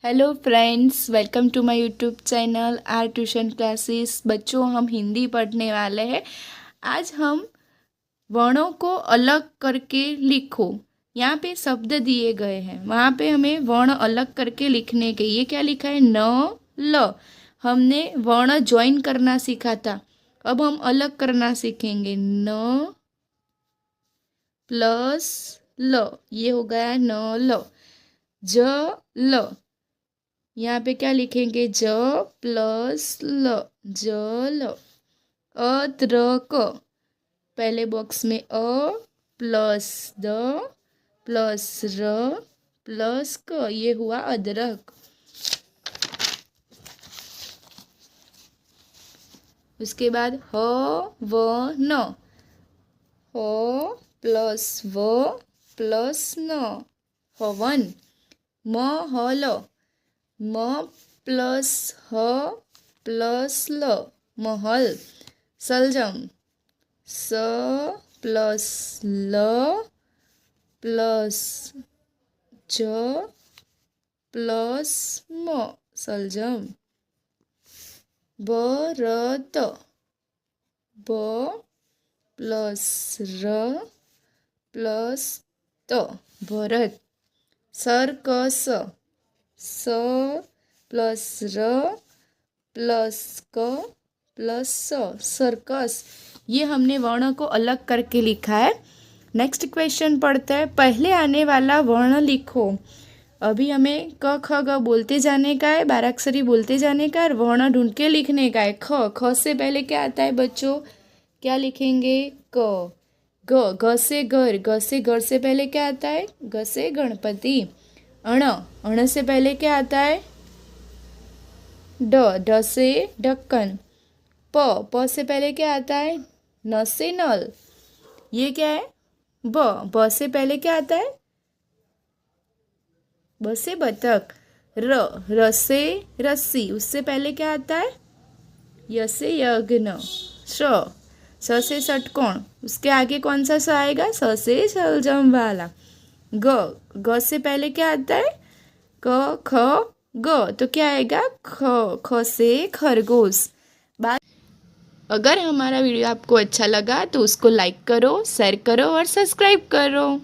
Hello friends, welcome to my YouTube channel R tuition classes. बच्चों, हम हिंदी पढ़ने वाले हैं। आज हम वर्णों को अलग करके लिखो। यहाँ पे शब्द दिए गए हैं, वहाँ पे हमें वर्ण अलग करके लिखने के। ये क्या लिखा है? न ल। हमने वर्ण ज्वाइन करना सीखा था, अब हम अलग करना सीखेंगे। न प्लस ल, ये हो गया न ल। ज ल, यहाँ पे क्या लिखेंगे? ज प्लस ल, जल। अद्रक, पहले बॉक्स में अ प्लस द प्लस र प्लस क, ये हुआ अदरक। उसके बाद ह व न, ह प्लस व प्लस न, हवन। म हल, म प्लस ह प्लस ल, महल। सलजम, स प्लस ल प्लस ज प्लस म, सलजम। भरत, ब प्लस र प्लस त, भरत। सर्कस, स प्लस र प्लस क प्लस स, सर्कस। ये हमने वर्ण को अलग करके लिखा है। नेक्स्ट क्वेश्चन पढ़ते हैं। पहले आने वाला वर्ण लिखो। अभी हमें क ख ग बोलते जाने का है, बाराक्षरी बोलते जाने का है और वर्ण ढूंढ के लिखने का है। ख, ख से पहले क्या आता है बच्चों? क्या लिखेंगे? क। ग, घ से घर, घ से घर से पहले क्या आता है? घ से गणपति। अण, अण से पहले क्या आता है? ड, ढ से ढक्कन। प, प से पहले क्या आता है? न से नल। ये क्या है? ब, ब से पहले क्या आता है? ब से बतख। र, र से रस्सी, उससे पहले क्या आता है? य से यज्ञ। श, स से षटकोण, उसके आगे कौन सा स आएगा? स से शलजम वाला। ग, ग से पहले क्या आता है? क ख ग, तो क्या आएगा? ख, ख से खरगोश। अगर हमारा वीडियो आपको अच्छा लगा तो उसको लाइक करो, शेयर करो और सब्सक्राइब करो।